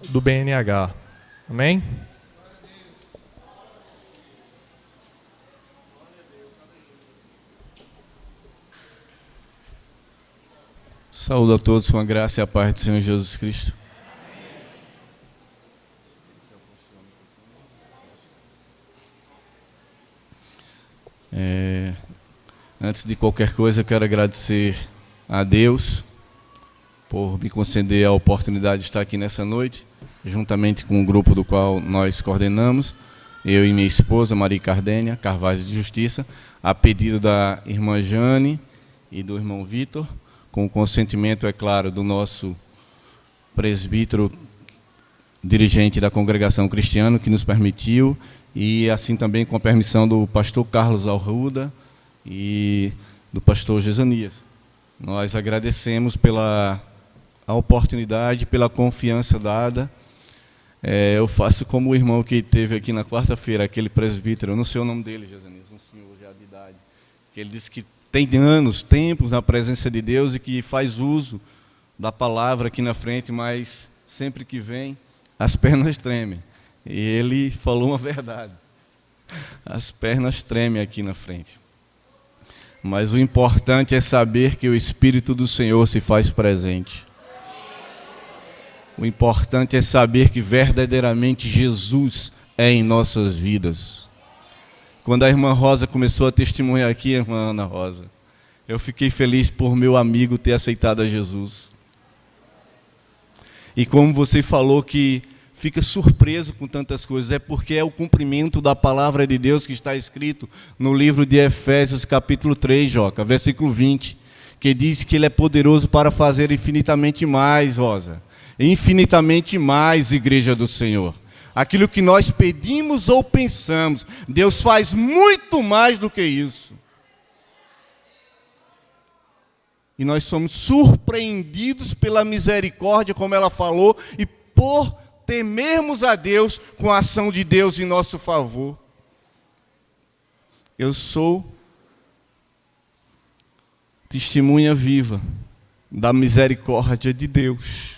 do BNH. Amém? Saúdo a todos com a graça e a paz do Senhor Jesus Cristo. Antes de qualquer coisa, eu quero agradecer a Deus por me conceder a oportunidade de estar aqui nessa noite, juntamente com o grupo do qual nós coordenamos, eu e minha esposa, Maria Cardênia Carvalho de Justiça, a pedido da irmã Jane e do irmão Vitor, com o consentimento, é claro, do nosso presbítero, dirigente da congregação cristiana, que nos permitiu, e assim também com a permissão do pastor Carlos Arruda e do pastor Gesanias. Nós agradecemos pela a oportunidade, pela confiança dada. Eu faço como o irmão que teve aqui na quarta-feira, aquele presbítero, eu não sei o nome dele, Gesanias, um senhor já de idade, que ele disse que tem anos, tempos na presença de Deus e que faz uso da palavra aqui na frente, mas sempre que vem, as pernas tremem. E ele falou uma verdade. As pernas tremem aqui na frente. Mas o importante é saber que o Espírito do Senhor se faz presente. O importante é saber que verdadeiramente Jesus é em nossas vidas. Quando a irmã Rosa começou a testemunhar aqui, a irmã Ana Rosa, eu fiquei feliz por meu amigo ter aceitado a Jesus. E como você falou que fica surpreso com tantas coisas, é porque é o cumprimento da palavra de Deus que está escrito no livro de Efésios, capítulo 3, Joca, versículo 20, que diz que Ele é poderoso para fazer infinitamente mais, Rosa, infinitamente mais, igreja do Senhor. Aquilo que nós pedimos ou pensamos, Deus faz muito mais do que isso. E nós somos surpreendidos pela misericórdia, como ela falou, e por temermos a Deus com a ação de Deus em nosso favor. Eu sou testemunha viva da misericórdia de Deus.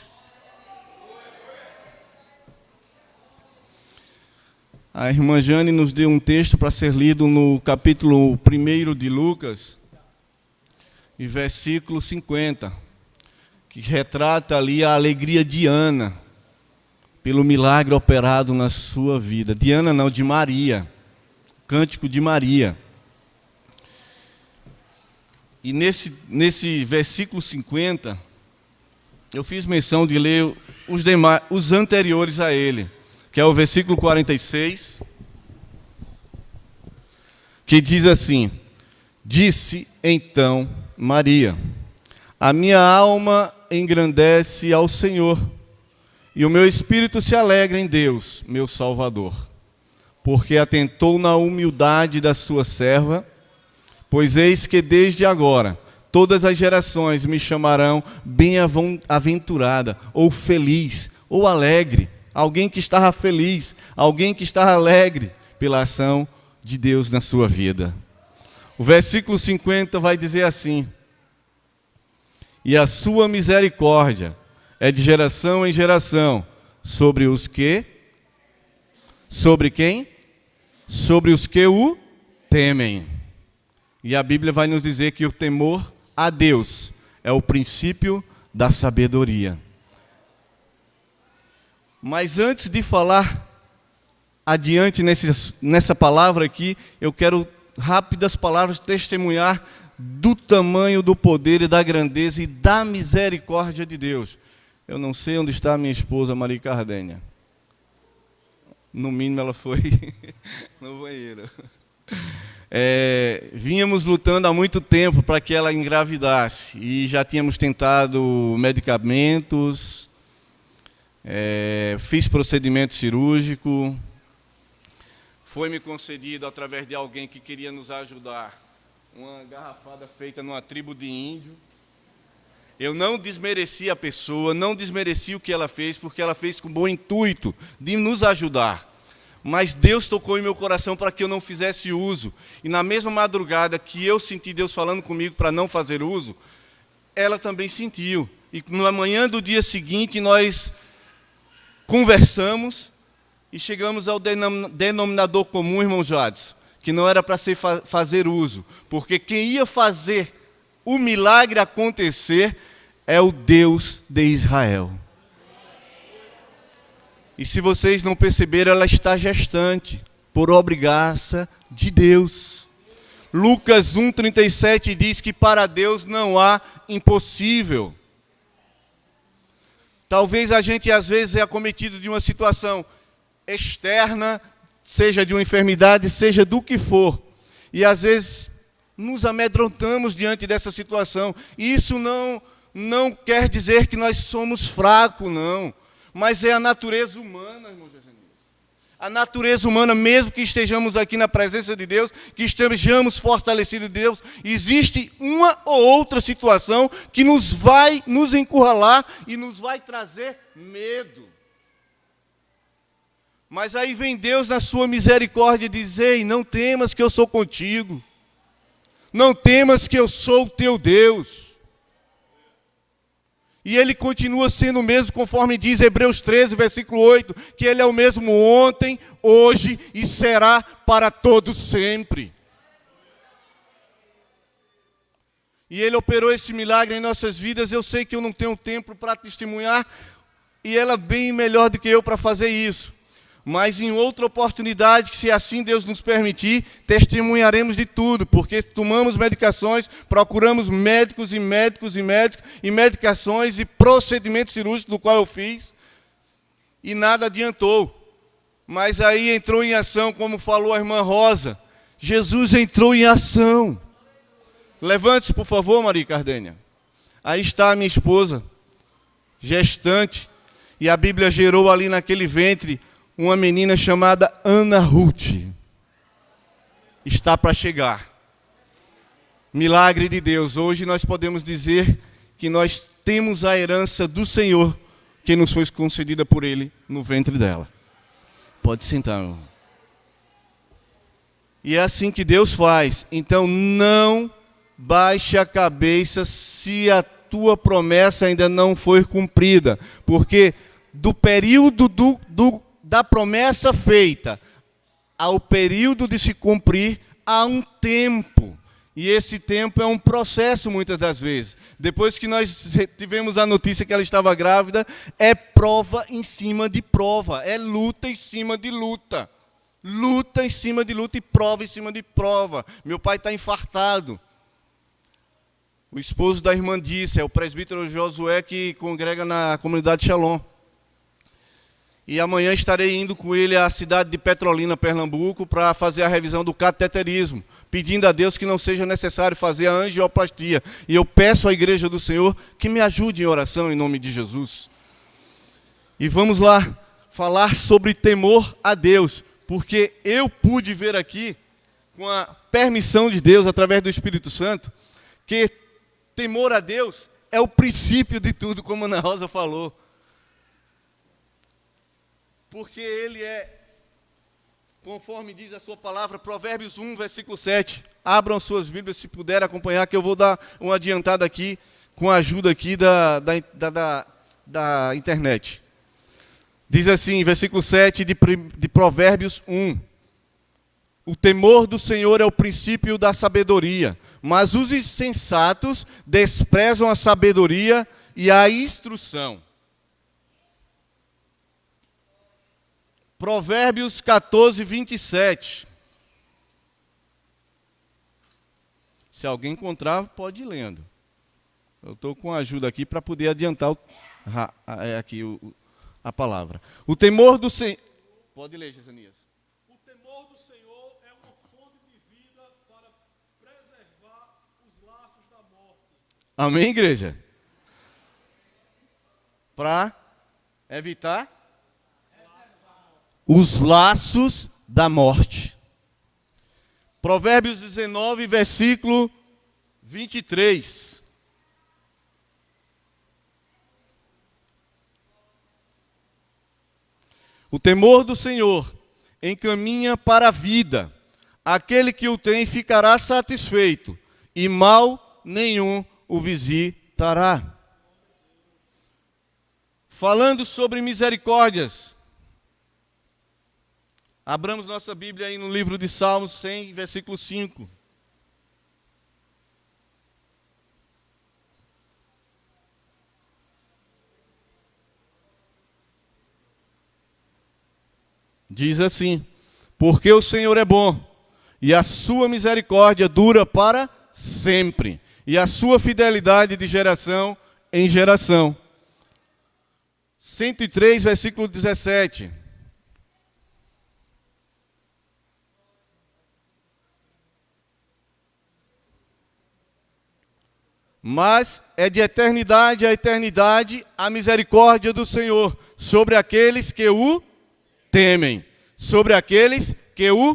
A irmã Jane nos deu um texto para ser lido no capítulo 1 de Lucas, e versículo 50, que retrata ali a alegria de Ana, pelo milagre operado na sua vida. De Ana não, de Maria, cântico de Maria. E nesse versículo 50, eu fiz menção de ler os anteriores a ele, que é o versículo 46, que diz assim: disse então Maria, a minha alma engrandece ao Senhor, e o meu espírito se alegra em Deus, meu Salvador, porque atentou na humildade da sua serva, pois eis que desde agora todas as gerações me chamarão bem-aventurada, ou feliz, ou alegre. Alguém que estava feliz, alguém que estava alegre pela ação de Deus na sua vida. O versículo 50 vai dizer assim: e a sua misericórdia é de geração em geração, sobre os que? Sobre quem? Sobre os que o temem. E a Bíblia vai nos dizer que o temor a Deus é o princípio da sabedoria. Mas antes de falar adiante nessa palavra aqui, eu quero rápidas palavras testemunhar do tamanho, do poder e da grandeza e da misericórdia de Deus. Eu não sei onde está a minha esposa, Maria Cardênia. No mínimo ela foi no banheiro. Vínhamos lutando há muito tempo para que ela engravidasse. E já tínhamos tentado medicamentos, fiz procedimento cirúrgico. Foi-me concedido, através de alguém que queria nos ajudar, uma garrafada feita numa tribo de índio. Eu não desmereci a pessoa, não desmereci o que ela fez, porque ela fez com bom intuito de nos ajudar. Mas Deus tocou em meu coração para que eu não fizesse uso. E na mesma madrugada que eu senti Deus falando comigo para não fazer uso, ela também sentiu. E na manhã do dia seguinte nós conversamos e chegamos ao denominador comum, irmão Jadson, que não era para fazer uso, porque quem ia fazer o milagre acontecer é o Deus de Israel. E se vocês não perceberam, ela está gestante, por obra e graça de Deus. Lucas 1,37 diz que para Deus não há impossível. Talvez a gente às vezes é acometido de uma situação externa, seja de uma enfermidade, seja do que for. E às vezes nos amedrontamos diante dessa situação. E isso não quer dizer que nós somos fracos, não. Mas é a natureza humana, irmão Jesus. A natureza humana, mesmo que estejamos aqui na presença de Deus, que estejamos fortalecidos de Deus, existe uma ou outra situação que nos vai nos encurralar e nos vai trazer medo. Mas aí vem Deus na sua misericórdia e diz: ei, não temas que eu sou contigo. Não temas que eu sou o teu Deus. E Ele continua sendo o mesmo, conforme diz Hebreus 13, versículo 8, que Ele é o mesmo ontem, hoje e será para todo sempre. E Ele operou esse milagre em nossas vidas. Eu sei que eu não tenho tempo para testemunhar, e ela é bem melhor do que eu para fazer isso. Mas em outra oportunidade, que se assim Deus nos permitir, testemunharemos de tudo, porque tomamos medicações, procuramos médicos e medicações e procedimentos cirúrgicos do qual eu fiz, e nada adiantou. Mas aí entrou em ação, como falou a irmã Rosa, Jesus entrou em ação. Levante-se, por favor, Maria Cardênia. Aí está a minha esposa, gestante, e a Bíblia gerou ali naquele ventre uma menina chamada Ana Ruth. Está para chegar. Milagre de Deus. Hoje nós podemos dizer que nós temos a herança do Senhor, que nos foi concedida por Ele no ventre dela. Pode sentar, meu irmão. E é assim que Deus faz. Então não baixe a cabeça se a tua promessa ainda não foi cumprida. Porque do período da promessa feita ao período de se cumprir, há um tempo. E esse tempo é um processo muitas das vezes. Depois que nós tivemos a notícia que ela estava grávida, é prova em cima de prova. É luta em cima de luta. Luta em cima de luta e prova em cima de prova. Meu pai está infartado. O esposo da irmã disse, é o presbítero Josué que congrega na comunidade Shalom. E amanhã estarei indo com ele à cidade de Petrolina, Pernambuco, para fazer a revisão do cateterismo, pedindo a Deus que não seja necessário fazer a angioplastia. E eu peço à igreja do Senhor que me ajude em oração em nome de Jesus. E vamos lá falar sobre temor a Deus, porque eu pude ver aqui, com a permissão de Deus, através do Espírito Santo, que temor a Deus é o princípio de tudo, como a Ana Rosa falou. Porque Ele é, conforme diz a sua palavra, Provérbios 1, versículo 7. Abram suas Bíblias se puder acompanhar, que eu vou dar uma adiantada aqui, com a ajuda aqui da internet. Diz assim, versículo 7 de Provérbios 1. O temor do Senhor é o princípio da sabedoria, mas os insensatos desprezam a sabedoria e a instrução. Provérbios 14, 27. Se alguém encontrar, pode ir lendo. Eu estou com ajuda aqui para poder adiantar a palavra. O temor do Senhor... Pode ler, Jezanias. O temor do Senhor é uma fonte de vida para preservar os laços da morte. Amém, igreja? Para evitar os laços da morte. Provérbios 19, versículo 23. O temor do Senhor encaminha para a vida. Aquele que o tem ficará satisfeito, e mal nenhum o visitará. falando sobre misericórdias. Abramos nossa Bíblia aí no livro de Salmos 100, versículo 5. Diz assim: porque o Senhor é bom, e a sua misericórdia dura para sempre, e a sua fidelidade de geração em geração. 103, versículo 17. Mas é de eternidade a eternidade a misericórdia do Senhor sobre aqueles que o temem, sobre aqueles que o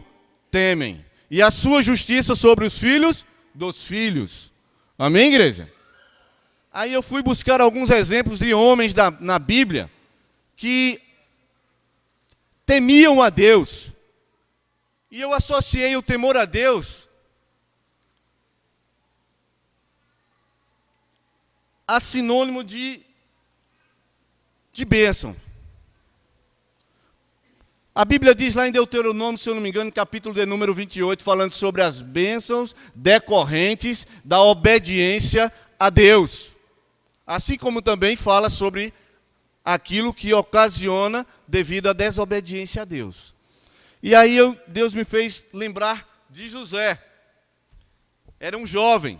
temem, e a sua justiça sobre os filhos dos filhos. Amém, igreja? Aí eu fui buscar alguns exemplos de homens na Bíblia que temiam a Deus, e eu associei o temor a Deus a sinônimo de bênção. A Bíblia diz lá em Deuteronômio, se eu não me engano, capítulo de número 28, falando sobre as bênçãos decorrentes da obediência a Deus. Assim como também fala sobre aquilo que ocasiona devido à desobediência a Deus. E aí Deus me fez lembrar de José. Era um jovem.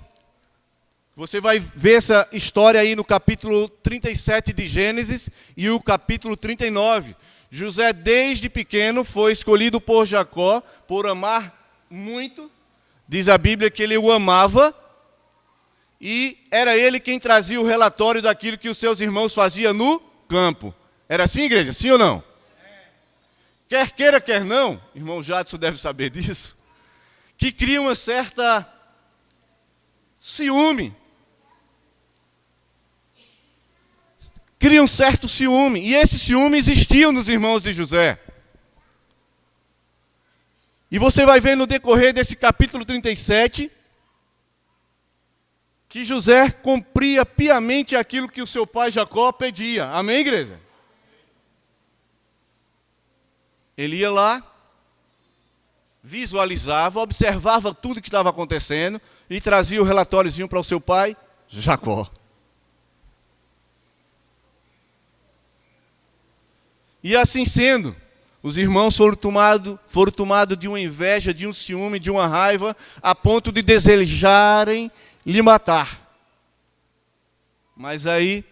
Você vai ver essa história aí no capítulo 37 de Gênesis e o capítulo 39. José, desde pequeno, foi escolhido por Jacó por amar muito. Diz a Bíblia que ele o amava. E era ele quem trazia o relatório daquilo que os seus irmãos faziam no campo. Era assim, igreja? Sim ou não? Quer queira, quer não, irmão Jadson deve saber disso, que cria uma certa ciúme. Cria um certo ciúme. E esse ciúme existia nos irmãos de José. E você vai ver no decorrer desse capítulo 37... que José cumpria piamente aquilo que o seu pai Jacó pedia. Amém, igreja? Ele ia lá, visualizava, observava tudo que estava acontecendo e trazia o relatóriozinho para o seu pai Jacó. E assim sendo, os irmãos foram tomados de uma inveja, de um ciúme, de uma raiva, a ponto de desejarem lhe matar. Mas aí,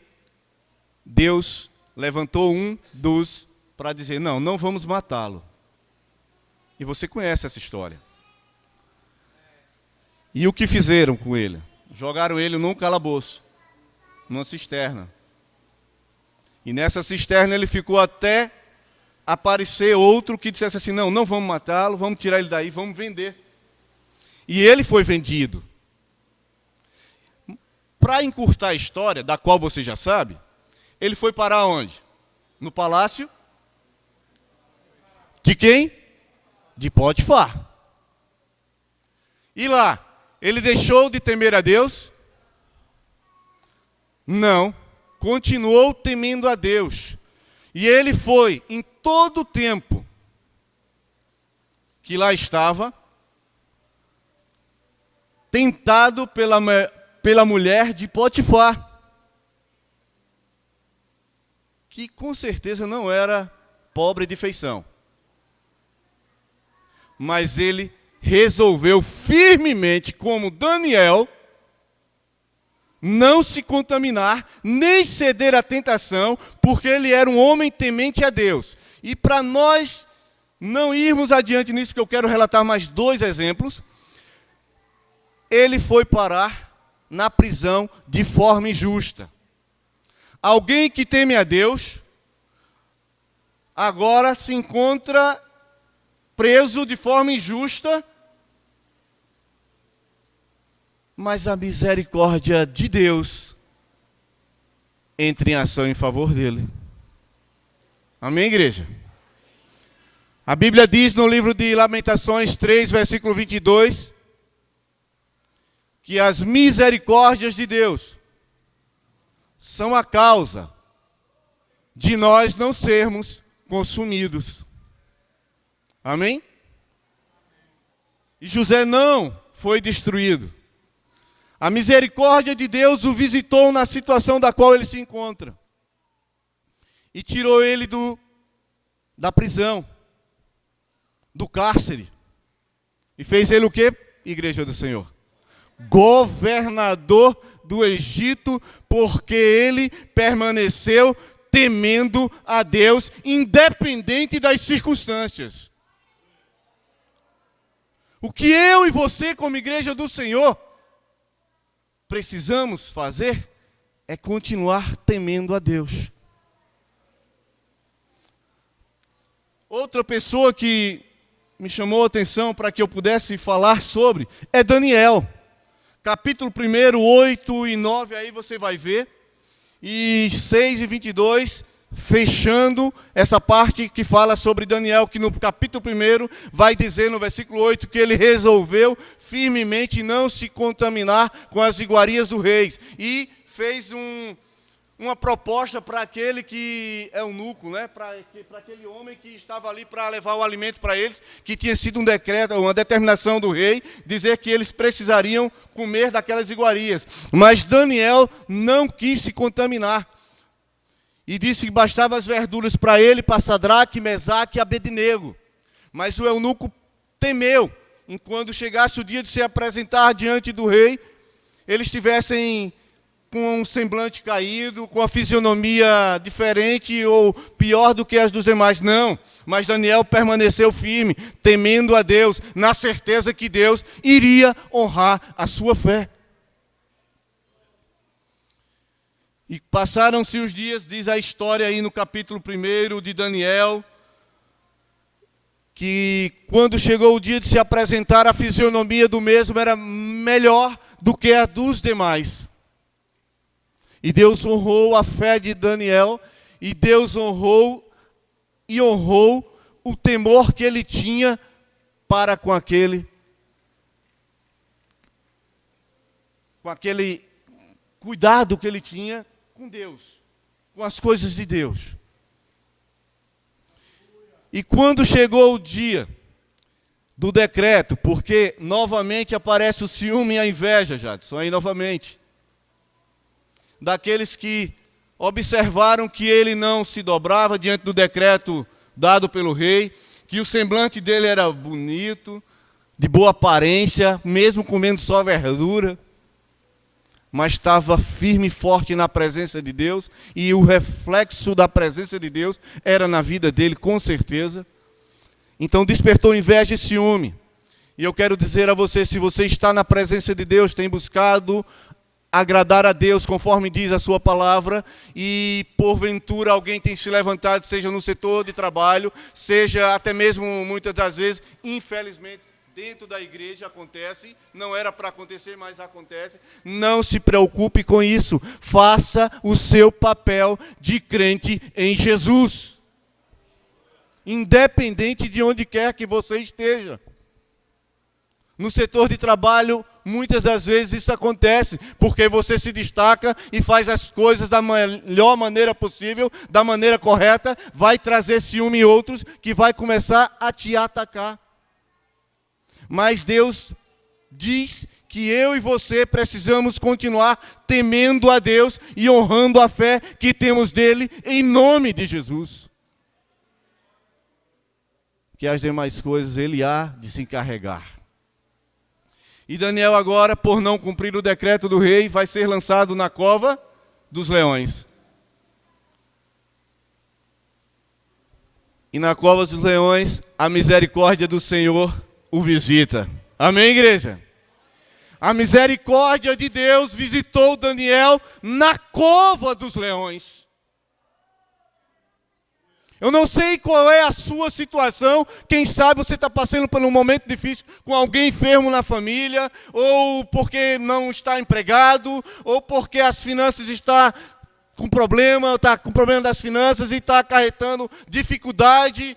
Deus levantou um dos para dizer, não vamos matá-lo. E você conhece essa história. E o que fizeram com ele? Jogaram ele num calabouço, numa cisterna. E nessa cisterna ele ficou até aparecer outro que dissesse assim, não vamos matá-lo, vamos tirar ele daí, vamos vender. E ele foi vendido. Para encurtar a história, da qual você já sabe, ele foi parar onde? No palácio de quem? De Potifar. E lá, ele deixou de temer a Deus? Não, continuou temendo a Deus. E ele foi, em todo o tempo que lá estava, tentado pela mulher de Potifar, que com certeza não era pobre de feição. Mas ele resolveu firmemente, como Daniel, não se contaminar, nem ceder à tentação, porque ele era um homem temente a Deus. E para nós não irmos adiante nisso, que eu quero relatar mais 2 exemplos, ele foi parar na prisão de forma injusta. Alguém que teme a Deus, agora se encontra preso de forma injusta, mas a misericórdia de Deus entra em ação em favor dele. Amém, igreja? A Bíblia diz no livro de Lamentações 3, versículo 22, que as misericórdias de Deus são a causa de nós não sermos consumidos. Amém? E José não foi destruído. A misericórdia de Deus o visitou na situação da qual ele se encontra. E tirou ele da prisão, do cárcere. E fez ele o quê, igreja do Senhor? Governador do Egito, porque ele permaneceu temendo a Deus, independente das circunstâncias. O que eu e você, como igreja do Senhor, precisamos fazer é continuar temendo a Deus. Outra pessoa que me chamou a atenção para que eu pudesse falar sobre é Daniel. Capítulo 1, 8 e 9, aí você vai ver. E 6 e 22, fechando essa parte que fala sobre Daniel, que no capítulo 1 vai dizer no versículo 8 que ele resolveu firmemente não se contaminar com as iguarias do rei. E fez uma proposta para aquele que é eunuco, né? Para aquele homem que estava ali para levar o alimento para eles, que tinha sido um decreto, uma determinação do rei, dizer que eles precisariam comer daquelas iguarias. Mas Daniel não quis se contaminar. E disse que bastava as verduras para ele, para Sadraque, Mesaque e Abednego. Mas o eunuco temeu, e quando chegasse o dia de se apresentar diante do rei, eles estivessem com um semblante caído, com a fisionomia diferente ou pior do que as dos demais. Não, mas Daniel permaneceu firme, temendo a Deus, na certeza que Deus iria honrar a sua fé. E passaram-se os dias, diz a história aí no capítulo 1 de Daniel, que quando chegou o dia de se apresentar, a fisionomia do mesmo era melhor do que a dos demais. E Deus honrou a fé de Daniel, e Deus honrou o temor que ele tinha para com aquele cuidado que ele tinha com Deus, com as coisas de Deus. E quando chegou o dia do decreto, porque novamente aparece o ciúme e a inveja, Jadson, aí novamente, daqueles que observaram que ele não se dobrava diante do decreto dado pelo rei, que o semblante dele era bonito, de boa aparência, mesmo comendo só verdura, mas estava firme e forte na presença de Deus, e o reflexo da presença de Deus era na vida dele, com certeza. Então despertou inveja e ciúme. E eu quero dizer a você, se você está na presença de Deus, tem buscado agradar a Deus, conforme diz a sua palavra, e porventura alguém tem se levantado, seja no setor de trabalho, seja até mesmo, muitas das vezes, infelizmente, dentro da igreja acontece, não era para acontecer, mas acontece. Não se preocupe com isso, faça o seu papel de crente em Jesus, independente de onde quer que você esteja. No setor de trabalho, muitas das vezes isso acontece, porque você se destaca e faz as coisas da melhor maneira possível, da maneira correta, vai trazer ciúme em outros, que vai começar a te atacar. Mas Deus diz que eu e você precisamos continuar temendo a Deus e honrando a fé que temos dele, em nome de Jesus. Que as demais coisas ele há de se encarregar. E Daniel agora, por não cumprir o decreto do rei, vai ser lançado na cova dos leões. E na cova dos leões, a misericórdia do Senhor o visita. Amém, igreja? A misericórdia de Deus visitou Daniel na cova dos leões. Eu não sei qual é a sua situação, quem sabe você está passando por um momento difícil com alguém enfermo na família, ou porque não está empregado, ou porque as finanças estão com problema, está com problema das finanças e está acarretando dificuldade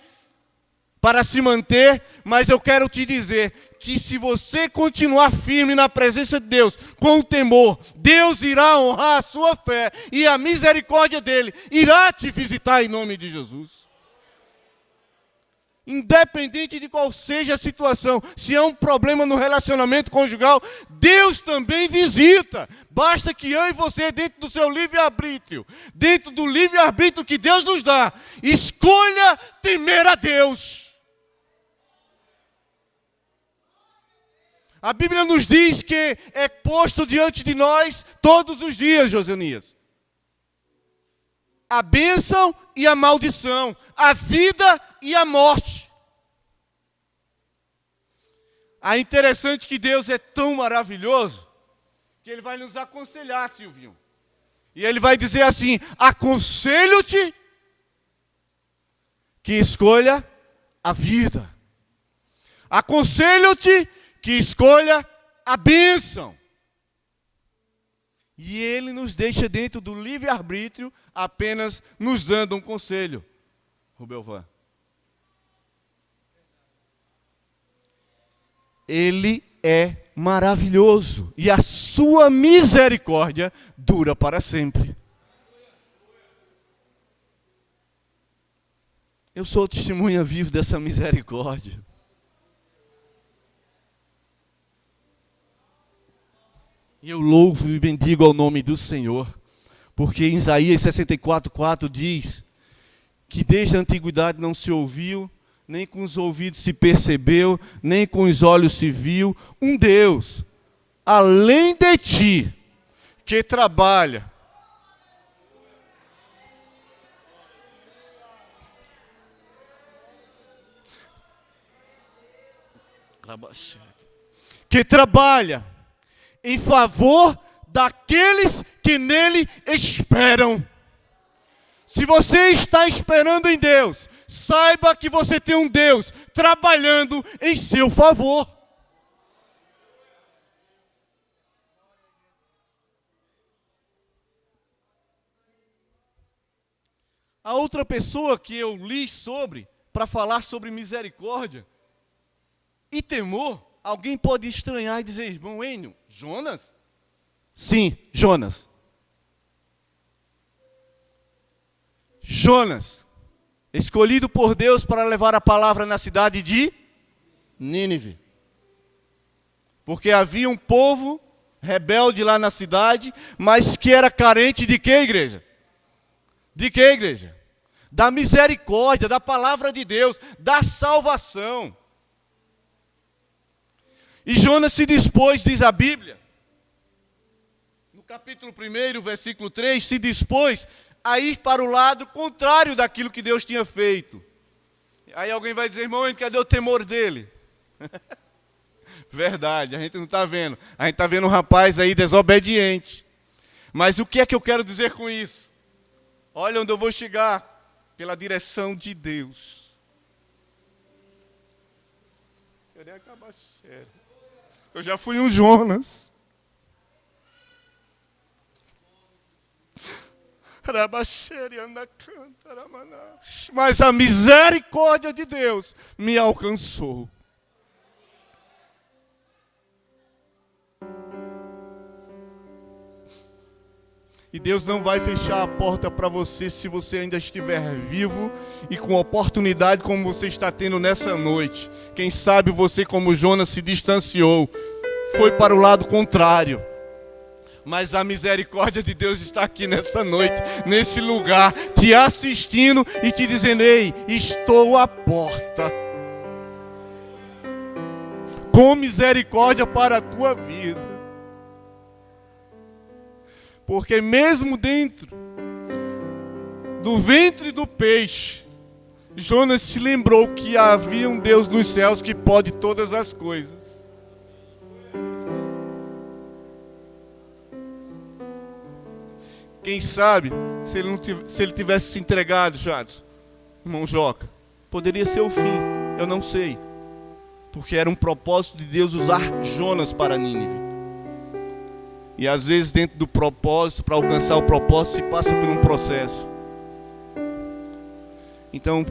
para se manter, mas eu quero te dizer que se você continuar firme na presença de Deus, com o temor, Deus irá honrar a sua fé e a misericórdia dele irá te visitar em nome de Jesus. Independente de qual seja a situação, se é um problema no relacionamento conjugal, Deus também visita. Basta que eu e você, dentro do seu livre-arbítrio, dentro do livre-arbítrio que Deus nos dá, escolha temer a Deus. A Bíblia nos diz que é posto diante de nós todos os dias, Josanias, a bênção e a maldição, a vida e a morte. É interessante que Deus é tão maravilhoso que Ele vai nos aconselhar, Silvinho. E Ele vai dizer assim: aconselho-te que escolha a vida. Aconselho-te que escolha a bênção. E Ele nos deixa dentro do livre-arbítrio, apenas nos dando um conselho. Rubelvan. Ele é maravilhoso e a sua misericórdia dura para sempre. Eu sou testemunha viva dessa misericórdia. E eu louvo e bendigo ao nome do Senhor, porque em Isaías 64:4 diz que desde a antiguidade não se ouviu, nem com os ouvidos se percebeu, nem com os olhos se viu, um Deus, além de ti, que trabalha. Que trabalha em favor daqueles que nele esperam. Se você está esperando em Deus, saiba que você tem um Deus trabalhando em seu favor. A outra pessoa que eu li sobre, para falar sobre misericórdia e temor, alguém pode estranhar e dizer: irmão Enio, Jonas? Sim, Jonas. Jonas, escolhido por Deus para levar a palavra na cidade de Nínive. Porque havia um povo rebelde lá na cidade, mas que era carente de quê, igreja? De quê, igreja? Da misericórdia, da palavra de Deus, da salvação. E Jonas se dispôs, diz a Bíblia, no capítulo 1, versículo 3, se dispôs a ir para o lado contrário daquilo que Deus tinha feito. Aí alguém vai dizer: irmão, cadê o temor dele? Verdade, a gente não está vendo. A gente está vendo um rapaz aí desobediente. Mas o que é que eu quero dizer com isso? Olha onde eu vou chegar. Pela direção de Deus. Eu já fui um Jonas. Mas a misericórdia de Deus me alcançou. E Deus não vai fechar a porta para você se você ainda estiver vivo e com oportunidade como você está tendo nessa noite. Quem sabe você, como Jonas, se distanciou, foi para o lado contrário. Mas a misericórdia de Deus está aqui nessa noite, nesse lugar, te assistindo e te dizendo: ei, estou à porta. Com misericórdia para a tua vida. Porque mesmo dentro do ventre do peixe, Jonas se lembrou que havia um Deus nos céus que pode todas as coisas. Quem sabe, se ele tivesse se entregado, Jadson, irmão Joca, poderia ser o fim, eu não sei. Porque era um propósito de Deus usar Jonas para Nínive. E às vezes dentro do propósito, para alcançar o propósito, se passa por um processo. Então,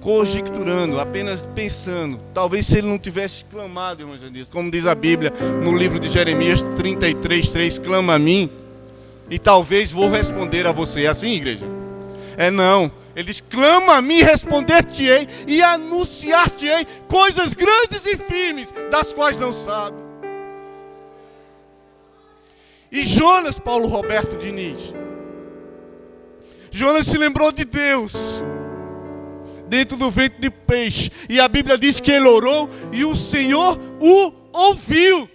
conjecturando, apenas pensando. Talvez se ele não tivesse clamado, irmão Janias, como diz a Bíblia no livro de Jeremias 33:3, clama a mim, e talvez vou responder a você. É assim, igreja? Não. Ele diz, clama a mim, responder-te-ei e anunciar-te-ei coisas grandes e firmes, das quais não sabe. E Jonas, Paulo Roberto Diniz, Jonas se lembrou de Deus dentro do ventre de peixe, e a Bíblia diz que ele orou e o Senhor o ouviu.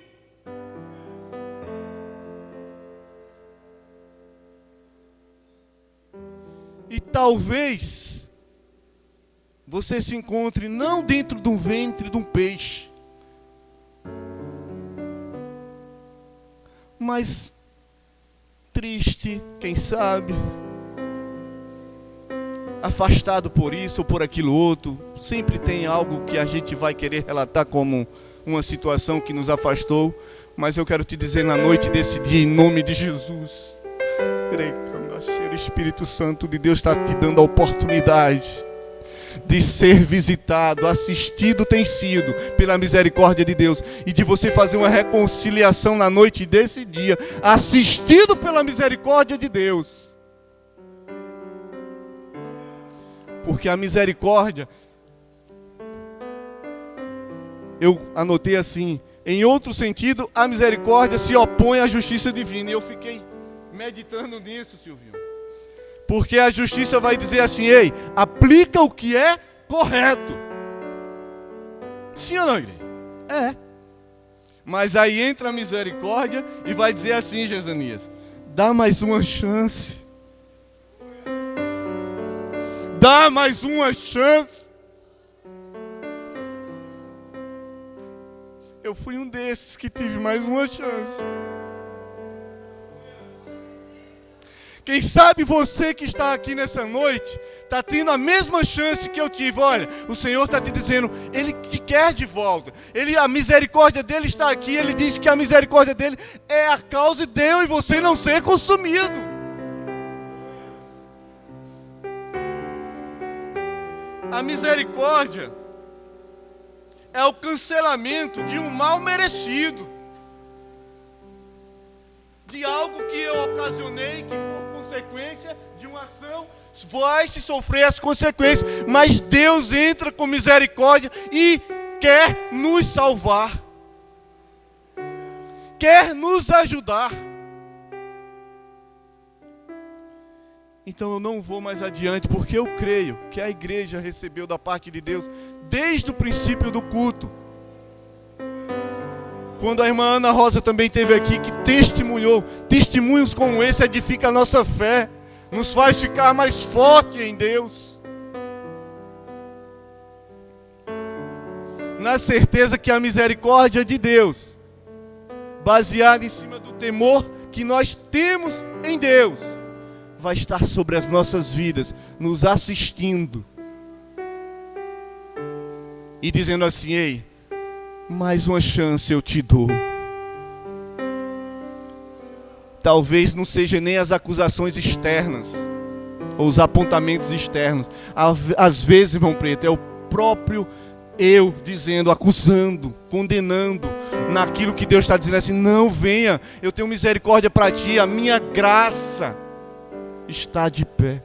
E talvez você se encontre não dentro do ventre de um peixe, mas triste, quem sabe, afastado por isso ou por aquilo outro. Sempre tem algo que a gente vai querer relatar como uma situação que nos afastou, mas eu quero te dizer na noite desse dia, em nome de Jesus, o Espírito Santo de Deus está te dando a oportunidade de ser visitado, assistido tem sido pela misericórdia de Deus, e de você fazer uma reconciliação na noite desse dia, assistido pela misericórdia de Deus. Porque a misericórdia, eu anotei assim, em outro sentido, a misericórdia se opõe à justiça divina. E eu fiquei meditando nisso, Silvio. Porque a justiça vai dizer assim, ei, aplica o que é correto. Sim ou não, igreja? É. Mas aí entra a misericórdia e vai dizer assim, Jezanias, dá mais uma chance. Dá mais uma chance. Eu fui um desses que tive mais uma chance. Quem sabe você que está aqui nessa noite está tendo a mesma chance que eu tive. Olha, o Senhor está te dizendo, Ele te quer de volta. A misericórdia dEle está aqui. Ele diz que a misericórdia dEle é a causa de eu e você não ser consumido. A misericórdia é o cancelamento de um mal merecido, de algo que eu ocasionei, que por consequência de uma ação vai se sofrer as consequências. Mas Deus entra com misericórdia e quer nos salvar, quer nos ajudar. Então eu não vou mais adiante, porque eu creio que a igreja recebeu da parte de Deus desde o princípio do culto. Quando a irmã Ana Rosa também esteve aqui, que testemunhou, testemunhos como esse edificam a nossa fé, nos faz ficar mais forte em Deus. Na certeza que a misericórdia de Deus, baseada em cima do temor que nós temos em Deus, vai estar sobre as nossas vidas, nos assistindo e dizendo assim, ei, mais uma chance eu te dou. Talvez não seja nem as acusações externas, ou os apontamentos externos. Às vezes, irmão Preto, é o próprio eu dizendo, acusando, condenando, naquilo que Deus está dizendo assim, não venha, eu tenho misericórdia para ti, a minha graça está de pé.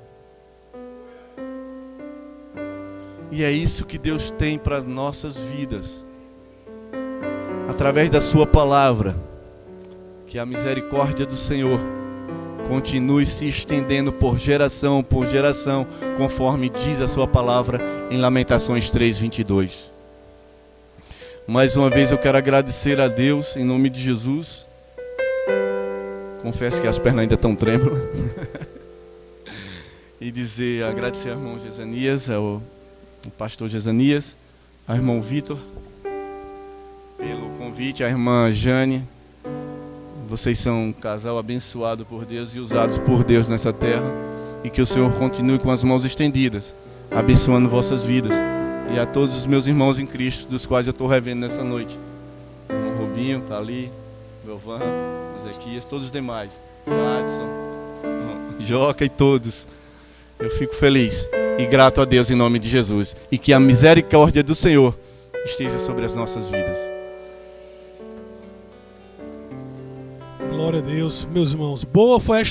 E é isso que Deus tem para nossas vidas, através da sua palavra. Que a misericórdia do Senhor continue se estendendo por geração, conforme diz a sua palavra em Lamentações 3:22. Mais uma vez eu quero agradecer a Deus em nome de Jesus. Confesso que as pernas ainda estão trêmulas. E agradecer ao irmão Jezanias, ao pastor Jezanias, ao irmão Vitor, pelo convite, à irmã Jane. Vocês são um casal abençoado por Deus e usados por Deus nessa terra. E que o Senhor continue com as mãos estendidas, abençoando vossas vidas. E a todos os meus irmãos em Cristo, dos quais eu estou revendo nessa noite. O irmão Robinho está ali, Belvan, Ezequias, todos os demais. Adson, Joca e todos. Eu fico feliz e grato a Deus em nome de Jesus. E que a misericórdia do Senhor esteja sobre as nossas vidas. Glória a Deus, meus irmãos. Boa foi esta